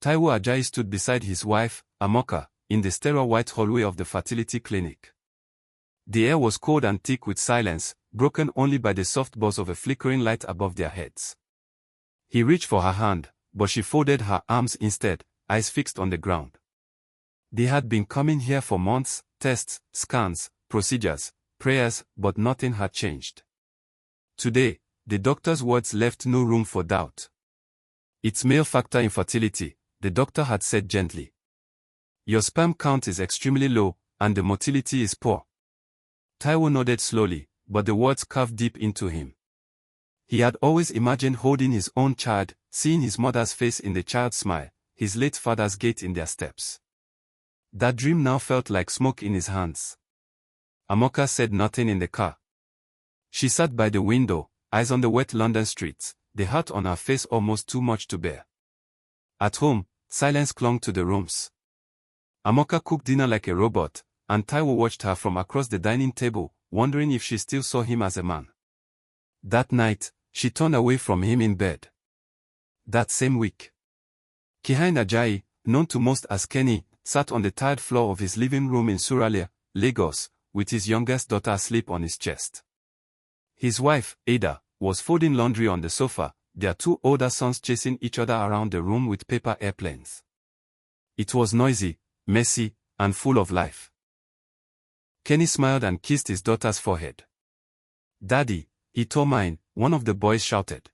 Taiwo Ajayi stood beside his wife, Amoka, in the sterile white hallway of the fertility clinic. The air was cold and thick with silence, broken only by the soft buzz of a flickering light above their heads. He reached for her hand, but she folded her arms instead, eyes fixed on the ground. They had been coming here for months, tests, scans, procedures, prayers, but nothing had changed. Today, the doctor's words left no room for doubt. It's male factor infertility, the doctor had said gently. Your sperm count is extremely low, and the motility is poor. Taiwo nodded slowly, but the words carved deep into him. He had always imagined holding his own child, seeing his mother's face in the child's smile, his late father's gait in their steps. That dream now felt like smoke in his hands. Amoka said nothing in the car. She sat by the window, eyes on the wet London streets, the hurt on her face almost too much to bear. At home, silence clung to the rooms. Amoka cooked dinner like a robot, and Taiwo watched her from across the dining table, wondering if she still saw him as a man. That night, she turned away from him in bed. That same week, Taiwo Ajayi, known to most as Kenny, sat on the tiled floor of his living room in Surulere, Lagos, with his youngest daughter asleep on his chest. His wife, Ada, was folding laundry on the sofa, their two older sons chasing each other around the room with paper airplanes. It was noisy, messy, and full of life. Kenny smiled and kissed his daughter's forehead. "Daddy, he tore mine," one of the boys shouted.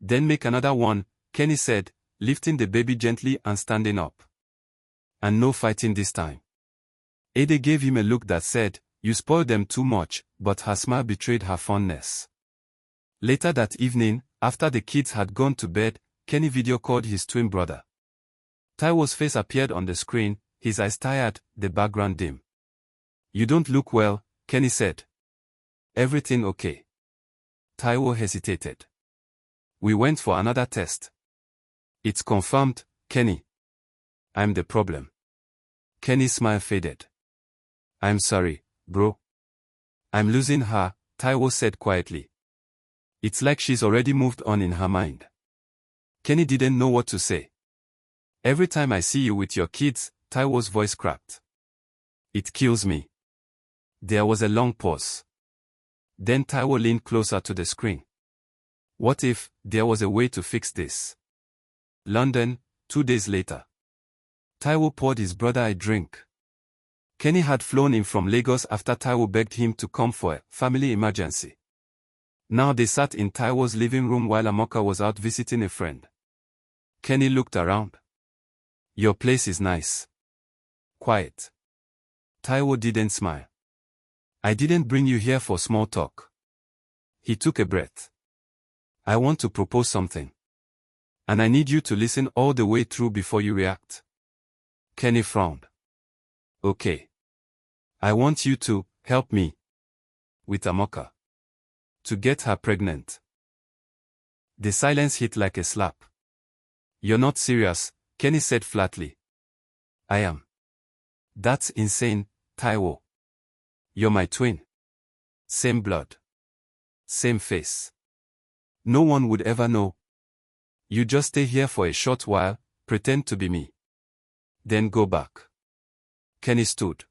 "Then make another one," Kenny said, lifting the baby gently and standing up. "And no fighting this time." Ada gave him a look that said, "You spoiled them too much," but her smile betrayed her fondness. Later that evening, after the kids had gone to bed, Kenny video-called his twin brother. Taiwo's face appeared on the screen, his eyes tired, the background dim. "You don't look well," Kenny said. "Everything okay?" Taiwo hesitated. "We went for another test." "It's confirmed, Kenny." "I'm the problem." Kenny's smile faded. "I'm sorry, bro." "I'm losing her," Taiwo said quietly. "It's like she's already moved on in her mind." Kenny didn't know what to say. "Every time I see you with your kids," Taiwo's voice cracked. "It kills me." There was a long pause. Then Taiwo leaned closer to the screen. "What if there was a way to fix this?" London, 2 days later. Taiwo poured his brother a drink. Kenny had flown in from Lagos after Taiwo begged him to come for a family emergency. Now they sat in Taiwo's living room while Amoka was out visiting a friend. Kenny looked around. "Your place is nice." "Quiet." Taiwo didn't smile. "I didn't bring you here for small talk." He took a breath. "I want to propose something. And I need you to listen all the way through before you react." Kenny frowned. "Okay. I want you to help me with Amoka. To get her pregnant." The silence hit like a slap. "You're not serious," Kenny said flatly. "I am." "That's insane, Taiwo. You're my twin. Same blood. Same face. No one would ever know. You just stay here for a short while, pretend to be me. Then go back." Kenny stood.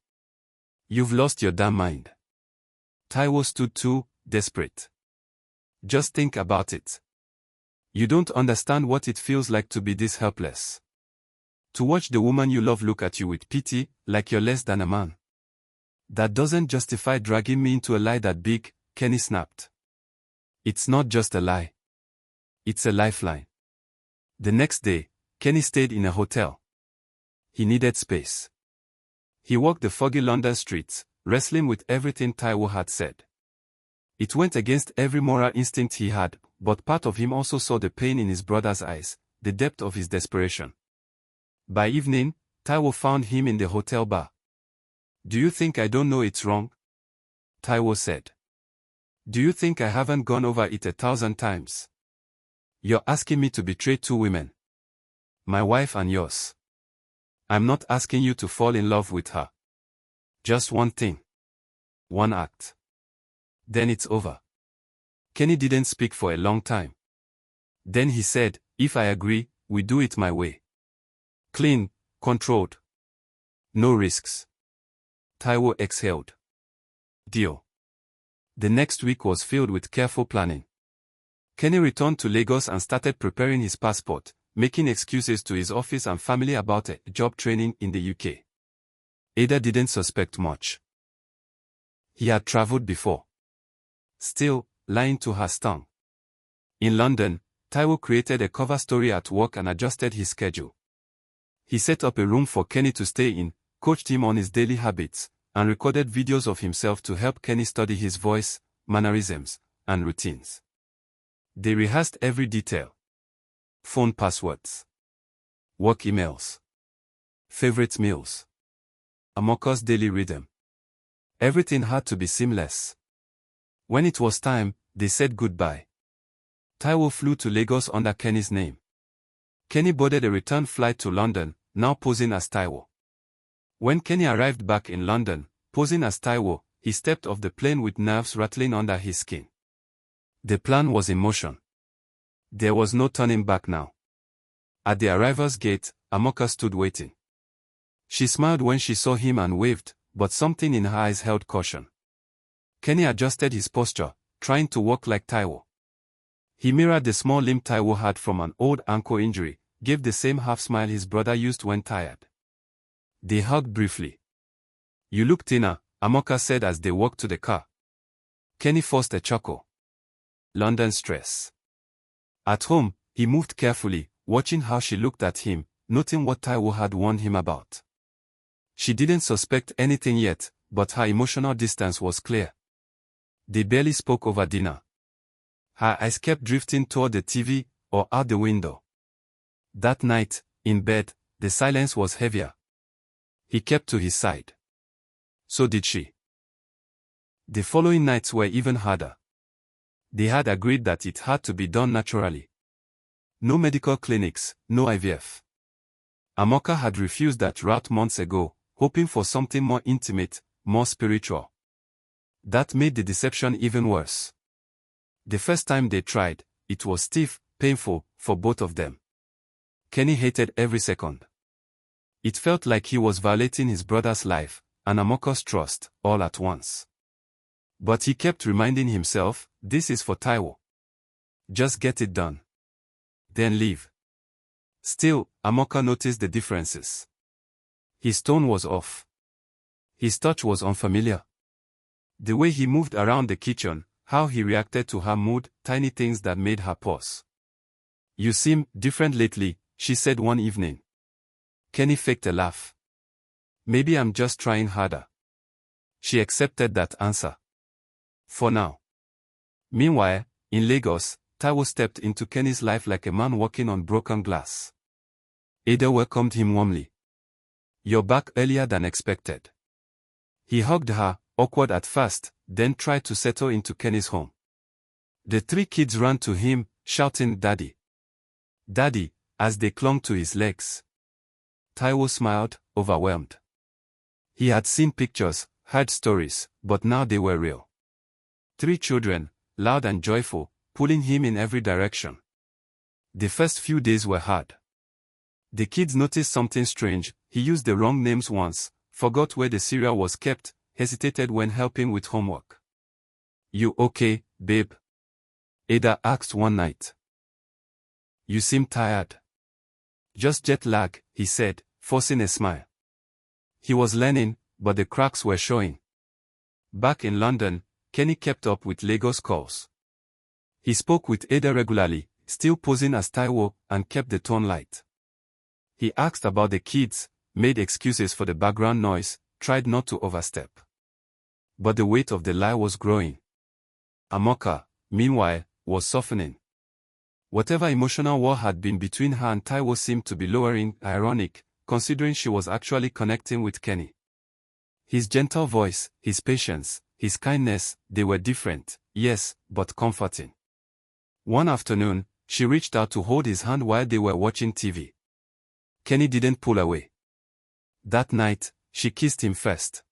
"You've lost your damn mind." Taiwo stood too, desperate. "Just think about it. You don't understand what it feels like to be this helpless. To watch the woman you love look at you with pity, like you're less than a man. That doesn't justify dragging me into a lie that big," Kenny snapped. "It's not just a lie. It's a lifeline." The next day, Kenny stayed in a hotel. He needed space. He walked the foggy London streets, wrestling with everything Taiwo had said. It went against every moral instinct he had, but part of him also saw the pain in his brother's eyes, the depth of his desperation. By evening, Taiwo found him in the hotel bar. "Do you think I don't know it's wrong?" Taiwo said. "Do you think I haven't gone over it 1,000 times? You're asking me to betray 2 women. My wife and yours. I'm not asking you to fall in love with her. Just one thing. One act. Then it's over." Kenny didn't speak for a long time. Then he said, "If I agree, we do it my way." Clean, controlled. No risks. Taiwo exhaled. Deal. The next week was filled with careful planning. Kenny returned to Lagos and started preparing his passport, making excuses to his office and family about a job training in the UK. Ada didn't suspect much. He had traveled before. Still, lying to her stung. In London, Taiwo created a cover story at work and adjusted his schedule. He set up a room for Kenny to stay in, coached him on his daily habits, and recorded videos of himself to help Kenny study his voice, mannerisms, and routines. They rehearsed every detail. Phone passwords. Work emails. Favorite meals. Amoka's daily rhythm. Everything had to be seamless. When it was time, they said goodbye. Taiwo flew to Lagos under Kenny's name. Kenny boarded a return flight to London, now posing as Taiwo. When Kenny arrived back in London, posing as Taiwo, he stepped off the plane with nerves rattling under his skin. The plan was in motion. There was no turning back now. At the arrival's gate, Amoka stood waiting. She smiled when she saw him and waved, but something in her eyes held caution. Kenny adjusted his posture, trying to walk like Taiwo. He mirrored the small limp Taiwo had from an old ankle injury, gave the same half-smile his brother used when tired. They hugged briefly. "You look thinner," Amoka said as they walked to the car. Kenny forced a chuckle. London stress. At home, he moved carefully, watching how she looked at him, noting what Taiwo had warned him about. She didn't suspect anything yet, but her emotional distance was clear. They barely spoke over dinner. Her eyes kept drifting toward the TV or out the window. That night, in bed, the silence was heavier. He kept to his side. So did she. The following nights were even harder. They had agreed that it had to be done naturally. No medical clinics, no IVF. Amoka had refused that route months ago, hoping for something more intimate, more spiritual. That made the deception even worse. The first time they tried, it was stiff, painful, for both of them. Kenny hated every second. It felt like he was violating his brother's life, and Amoka's trust, all at once. But he kept reminding himself, this is for Taiwo. Just get it done. Then leave. Still, Amoka noticed the differences. His tone was off. His touch was unfamiliar. The way he moved around the kitchen, how he reacted to her mood, tiny things that made her pause. "You seem different lately," she said one evening. Kenny faked a laugh. "Maybe I'm just trying harder." She accepted that answer. For now. Meanwhile, in Lagos, Taiwo stepped into Kenny's life like a man walking on broken glass. Ada welcomed him warmly. "You're back earlier than expected." He hugged her, awkward at first, then tried to settle into Kenny's home. The three kids ran to him, shouting "Daddy! Daddy!" as they clung to his legs. Taiwo smiled, overwhelmed. He had seen pictures, heard stories, but now they were real. 3 children, loud and joyful, pulling him in every direction. The first few days were hard. The kids noticed something strange. He used the wrong names once, forgot where the cereal was kept, hesitated when helping with homework. "You okay, babe?" Ada asked one night. "You seem tired." "Just jet lag," he said, forcing a smile. He was learning, but the cracks were showing. Back in London, Kenny kept up with Lagos calls. He spoke with Ada regularly, still posing as Taiwo, and kept the tone light. He asked about the kids, made excuses for the background noise, tried not to overstep. But the weight of the lie was growing. Amoka, meanwhile, was softening. Whatever emotional war had been between her and Taiwo seemed to be lowering, ironic, considering she was actually connecting with Kenny. His gentle voice, his patience, his kindness, they were different, yes, but comforting. One afternoon, she reached out to hold his hand while they were watching TV. Kenny didn't pull away. That night, she kissed him first.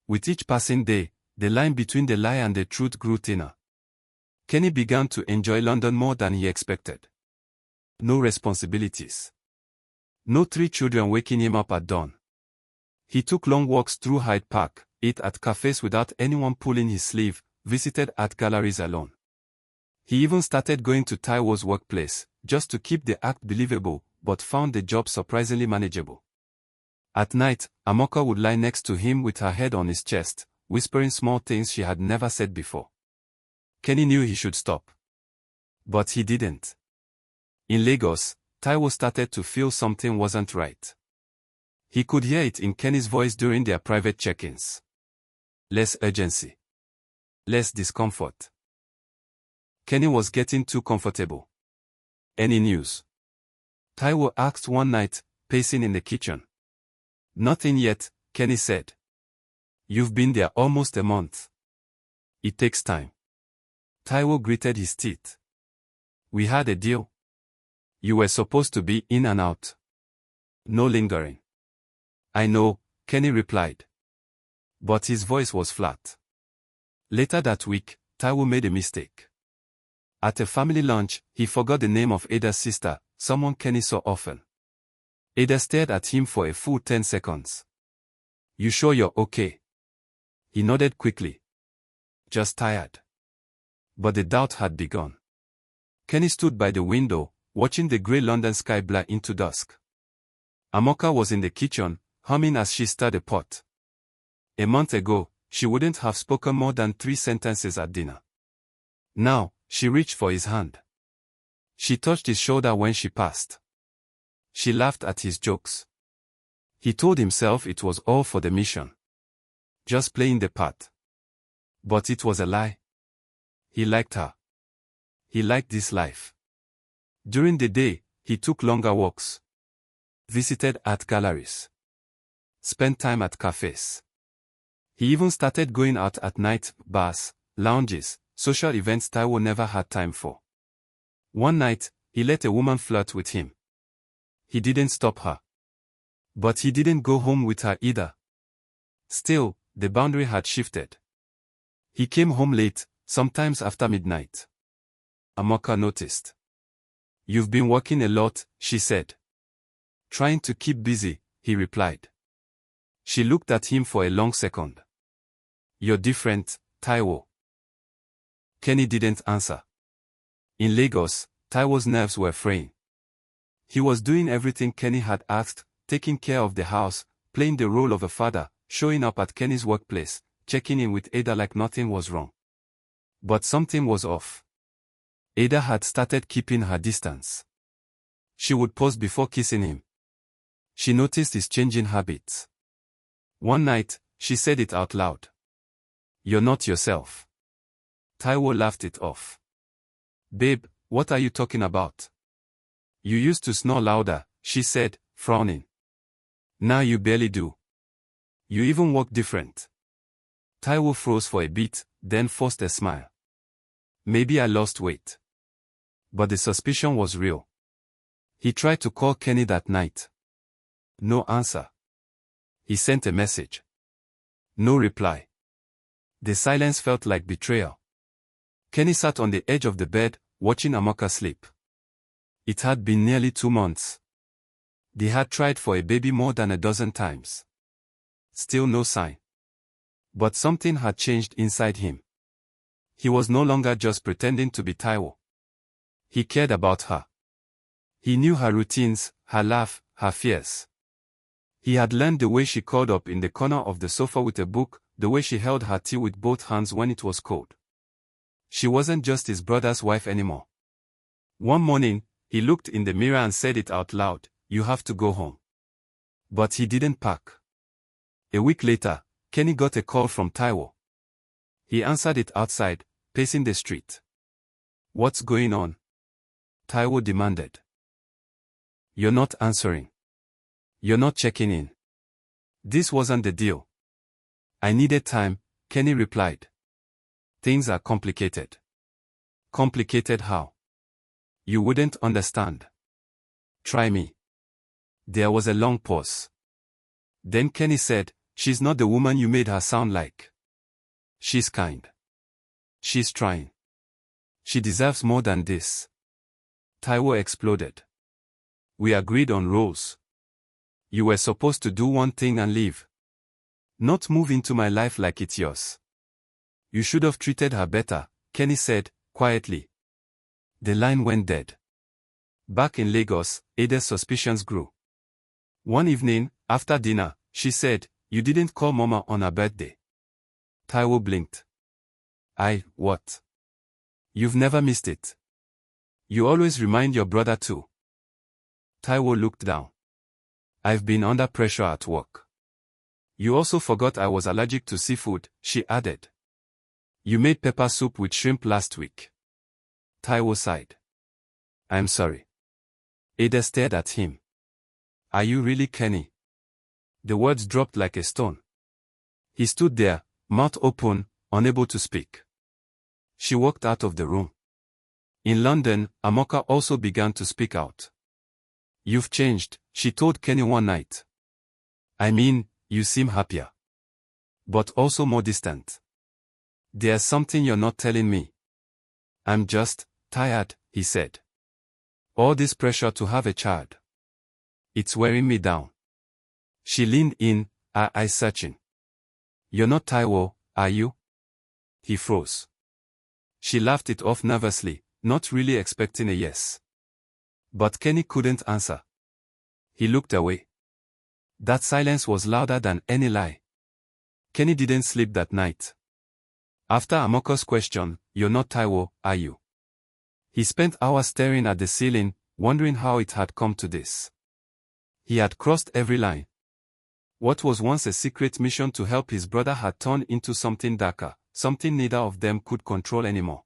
With each passing day, the line between the lie and the truth grew thinner. Kenny began to enjoy London more than he expected. No responsibilities. No 3 children waking him up at dawn. He took long walks through Hyde Park, ate at cafes without anyone pulling his sleeve, visited art galleries alone. He even started going to Taiwo's workplace, just to keep the act believable, but found the job surprisingly manageable. At night, Amoka would lie next to him with her head on his chest, whispering small things she had never said before. Kenny knew he should stop. But he didn't. In Lagos, Taiwo started to feel something wasn't right. He could hear it in Kenny's voice during their private check-ins. Less urgency. Less discomfort. Kenny was getting too comfortable. Any news? Taiwo asked one night, pacing in the kitchen. Nothing yet, Kenny said. You've been there almost a month. It takes time. Taiwo gritted his teeth. We had a deal. You were supposed to be in and out. No lingering. I know, Kenny replied. But his voice was flat. Later that week, Taiwo made a mistake. At a family lunch, he forgot the name of Ada's sister, someone Kenny saw often. Ada stared at him for a full 10 seconds. You sure you're okay? He nodded quickly. Just tired. But the doubt had begun. Kenny stood by the window, watching the grey London sky blur into dusk. Amoka was in the kitchen, humming as she stirred a pot. A month ago, she wouldn't have spoken more than 3 sentences at dinner. Now, she reached for his hand. She touched his shoulder when she passed. She laughed at his jokes. He told himself it was all for the mission. Just playing the part. But it was a lie. He liked her. He liked this life. During the day, he took longer walks. Visited art galleries. Spent time at cafes. He even started going out at night, bars, lounges, social events Taiwo never had time for. One night, he let a woman flirt with him. He didn't stop her. But he didn't go home with her either. Still, the boundary had shifted. He came home late, sometimes after midnight. Amoka noticed. You've been working a lot, she said. Trying to keep busy, he replied. She looked at him for a long second. You're different, Taiwo. Kenny didn't answer. In Lagos, Taiwo's nerves were fraying. He was doing everything Kenny had asked, taking care of the house, playing the role of a father, showing up at Kenny's workplace, checking in with Ada like nothing was wrong. But something was off. Ada had started keeping her distance. She would pause before kissing him. She noticed his changing habits. One night, she said it out loud. You're not yourself. Taiwo laughed it off. Babe, what are you talking about? You used to snore louder, she said, frowning. Now you barely do. You even walk different. Taiwo froze for a bit, then forced a smile. Maybe I lost weight. But the suspicion was real. He tried to call Kenny that night. No answer. He sent a message. No reply. The silence felt like betrayal. Kenny sat on the edge of the bed, watching Amoka sleep. It had been nearly 2 months. They had tried for a baby more than a dozen times. Still no sign. But something had changed inside him. He was no longer just pretending to be Taiwo. He cared about her. He knew her routines, her laugh, her fears. He had learned the way she curled up in the corner of the sofa with a book, the way she held her tea with both hands when it was cold. She wasn't just his brother's wife anymore. One morning, he looked in the mirror and said it out loud, "You have to go home." But he didn't pack. A week later, Kenny got a call from Taiwo. He answered it outside, pacing the street. What's going on? Taiwo demanded. You're not answering. You're not checking in. This wasn't the deal. I needed time, Kenny replied. Things are complicated. Complicated how? You wouldn't understand. Try me. There was a long pause. Then Kenny said, she's not the woman you made her sound like. She's kind. She's trying. She deserves more than this. Taiwo exploded. We agreed on roles. You were supposed to do one thing and leave. Not move into my life like it's yours. You should have treated her better, Kenny said, quietly. The line went dead. Back in Lagos, Ada's suspicions grew. One evening, after dinner, she said, "You didn't call Mama on her birthday." Taiwo blinked. What? You've never missed it. You always remind your brother too. Taiwo looked down. I've been under pressure at work. You also forgot I was allergic to seafood, she added. You made pepper soup with shrimp last week. Taiwo sighed. I'm sorry. Ada stared at him. Are you really Kenny? The words dropped like a stone. He stood there, mouth open, unable to speak. She walked out of the room. In London, Amoka also began to speak out. You've changed, she told Kenny one night. I mean, you seem happier. But also more distant. There's something you're not telling me. I'm just tired, he said. All this pressure to have a child. It's wearing me down. She leaned in, her eyes searching. You're not Taiwo, are you? He froze. She laughed it off nervously, not really expecting a yes. But Kenny couldn't answer. He looked away. That silence was louder than any lie. Kenny didn't sleep that night. After Amoka's question, you're not Taiwo, are you? He spent hours staring at the ceiling, wondering how it had come to this. He had crossed every line. What was once a secret mission to help his brother had turned into something darker, something neither of them could control anymore.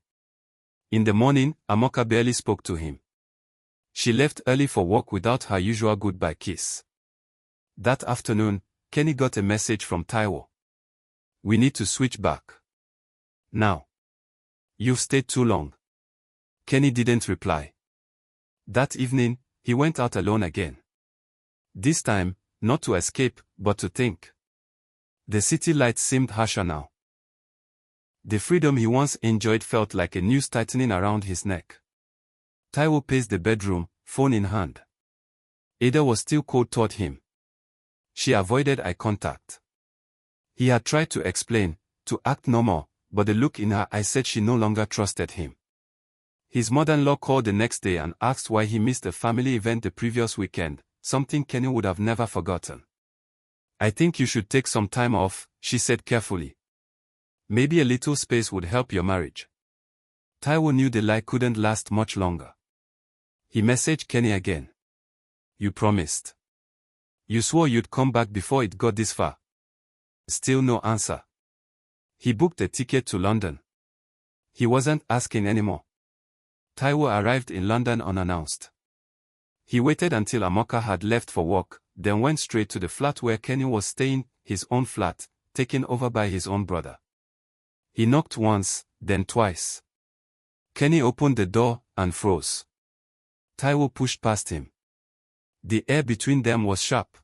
In the morning, Amoka barely spoke to him. She left early for work without her usual goodbye kiss. That afternoon, Kenny got a message from Taiwo. We need to switch back. Now. You've stayed too long. Kenny didn't reply. That evening, he went out alone again. This time, not to escape, but to think. The city lights seemed harsher now. The freedom he once enjoyed felt like a noose tightening around his neck. Taiwo paced the bedroom, phone in hand. Ada was still cold toward him. She avoided eye contact. He had tried to explain, to act normal, but the look in her eyes said she no longer trusted him. His mother-in-law called the next day and asked why he missed a family event the previous weekend, something Kenny would have never forgotten. I think you should take some time off, she said carefully. Maybe a little space would help your marriage. Taiwo knew the lie couldn't last much longer. He messaged Kenny again. You promised. You swore you'd come back before it got this far. Still no answer. He booked a ticket to London. He wasn't asking anymore. Taiwo arrived in London unannounced. He waited until Amoka had left for work, then went straight to the flat where Kenny was staying, his own flat, taken over by his own brother. He knocked once, then twice. Kenny opened the door, and froze. Taiwo pushed past him. The air between them was sharp.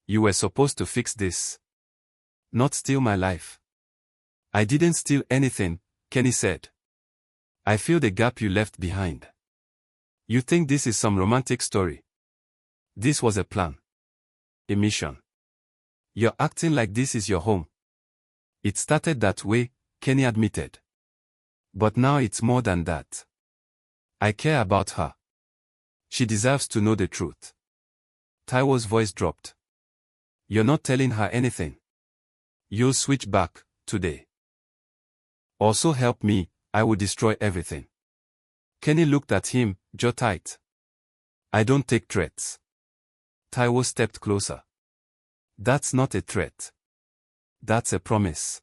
You were supposed to fix this. Not steal my life. I didn't steal anything, Kenny said. I feel the gap you left behind. You think this is some romantic story? This was a plan. A mission. You're acting like this is your home. It started that way, Kenny admitted. But now it's more than that. I care about her. She deserves to know the truth. Taiwo's voice dropped. You're not telling her anything. You'll switch back, today. Also help me, I will destroy everything. Kenny looked at him, jaw tight. I don't take threats. Taiwo stepped closer. That's not a threat. That's a promise.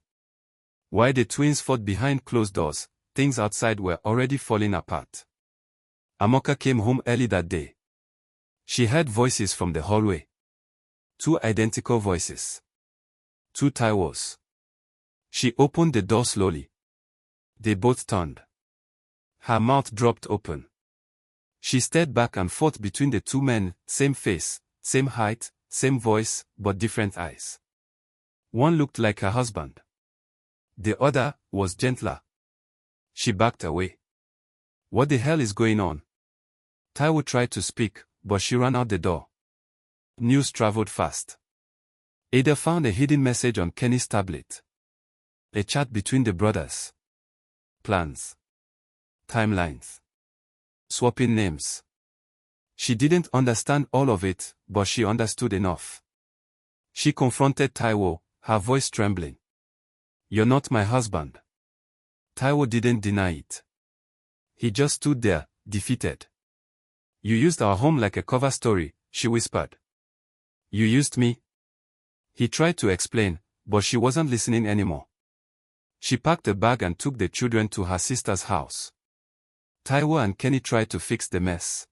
While the twins fought behind closed doors, things outside were already falling apart. Amoka came home early that day. She heard voices from the hallway. 2 identical voices. 2 Taiwos. She opened the door slowly. They both turned. Her mouth dropped open. She stared back and forth between the 2 men, same face, same height, same voice, but different eyes. One looked like her husband. The other was gentler. She backed away. What the hell is going on? Taiwo tried to speak, but she ran out the door. News traveled fast. Ada found a hidden message on Kenny's tablet. A chat between the brothers. Plans. Timelines. Swapping names. She didn't understand all of it, but she understood enough. She confronted Taiwo, her voice trembling. "You're not my husband." Taiwo didn't deny it. He just stood there, defeated. "You used our home like a cover story," she whispered. "You used me?" He tried to explain, but she wasn't listening anymore. She packed a bag and took the children to her sister's house. Taiwo and Kenny tried to fix the mess.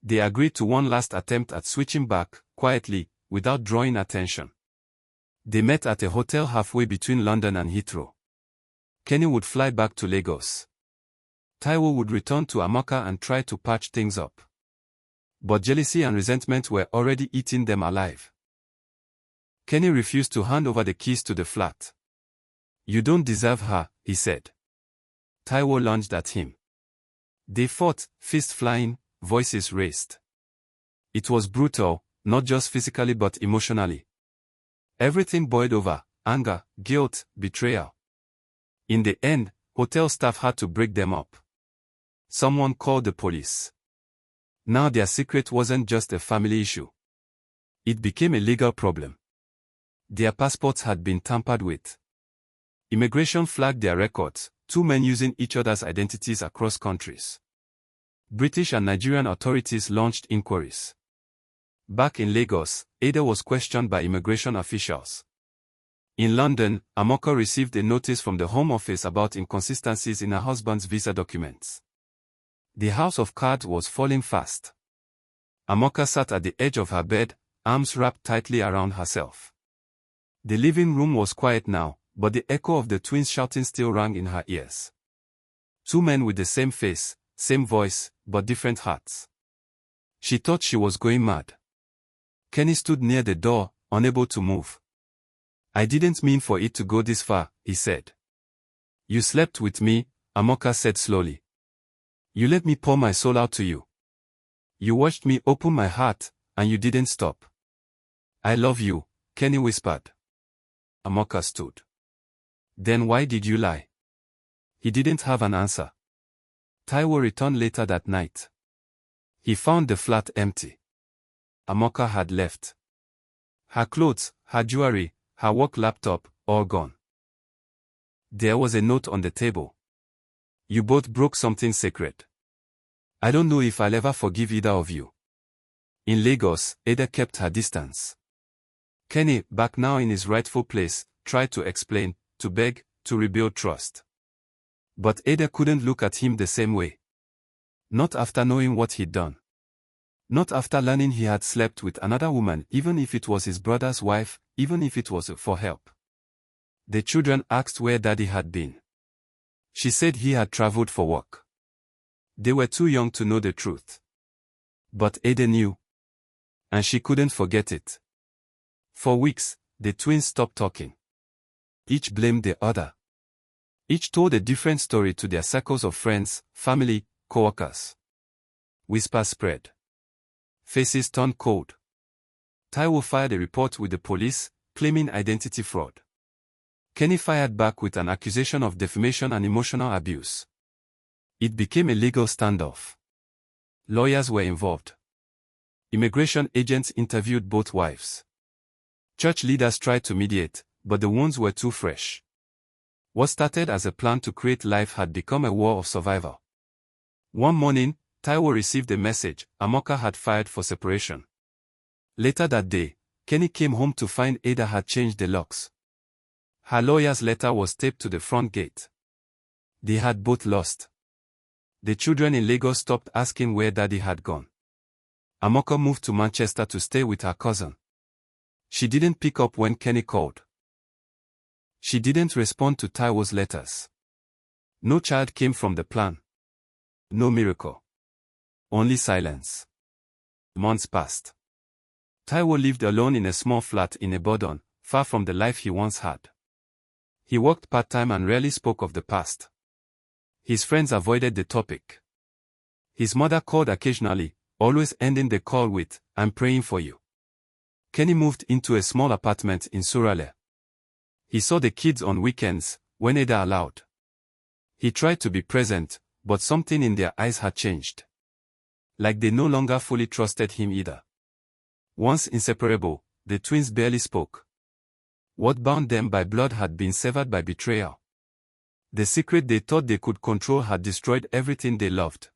They agreed to one last attempt at switching back, quietly, without drawing attention. They met at a hotel halfway between London and Heathrow. Kenny would fly back to Lagos. Taiwo would return to Amaka and try to patch things up. But jealousy and resentment were already eating them alive. Kenny refused to hand over the keys to the flat. "You don't deserve her," he said. Taiwo lunged at him. They fought, fists flying, voices raised. It was brutal, not just physically but emotionally. Everything boiled over: anger, guilt, betrayal. In the end, hotel staff had to break them up. Someone called the police. Now their secret wasn't just a family issue. It became a legal problem. Their passports had been tampered with. Immigration flagged their records, two men using each other's identities across countries. British and Nigerian authorities launched inquiries. Back in Lagos, Ada was questioned by immigration officials. In London, Amaka received a notice from the Home Office about inconsistencies in her husband's visa documents. The house of cards was falling fast. Amaka sat at the edge of her bed, arms wrapped tightly around herself. The living room was quiet now, but the echo of the twins shouting still rang in her ears. Two men with the same face, same voice, but different hearts. She thought she was going mad. Kenny stood near the door, unable to move. "I didn't mean for it to go this far," he said. "You slept with me," Amaka said slowly. "You let me pour my soul out to you. You watched me open my heart, and you didn't stop." "I love you," Kenny whispered. Amaka stood. "Then why did you lie?" He didn't have an answer. Taiwo returned later that night. He found the flat empty. Amaka had left. Her clothes, her jewelry, her work laptop, all gone. There was a note on the table. "You both broke something sacred. I don't know if I'll ever forgive either of you." In Lagos, Ada kept her distance. Kenny, back now in his rightful place, tried to explain, to beg, to rebuild trust. But Ada couldn't look at him the same way. Not after knowing what he'd done. Not after learning he had slept with another woman, even if it was his brother's wife, even if it was for help. The children asked where Daddy had been. She said he had traveled for work. They were too young to know the truth. But Ada knew. And she couldn't forget it. For weeks, the twins stopped talking. Each blamed the other. Each told a different story to their circles of friends, family, co-workers. Whispers spread. Faces turned cold. Taiwo fired a report with the police, claiming identity fraud. Kenny fired back with an accusation of defamation and emotional abuse. It became a legal standoff. Lawyers were involved. Immigration agents interviewed both wives. Church leaders tried to mediate, but the wounds were too fresh. What started as a plan to create life had become a war of survival. One morning, Taiwo received a message: Amaka had filed for separation. Later that day, Kenny came home to find Ada had changed the locks. Her lawyer's letter was taped to the front gate. They had both lost. The children in Lagos stopped asking where Daddy had gone. Amaka moved to Manchester to stay with her cousin. She didn't pick up when Kenny called. She didn't respond to Taiwo's letters. No child came from the plan. No miracle. Only silence. Months passed. Taiwo lived alone in a small flat in Ibadan, far from the life he once had. He worked part-time and rarely spoke of the past. His friends avoided the topic. His mother called occasionally, always ending the call with, "I'm praying for you." Kenny moved into a small apartment in Suraleh. He saw the kids on weekends, when Ada allowed. He tried to be present, but something in their eyes had changed. Like they no longer fully trusted him either. Once inseparable, the twins barely spoke. What bound them by blood had been severed by betrayal. The secret they thought they could control had destroyed everything they loved.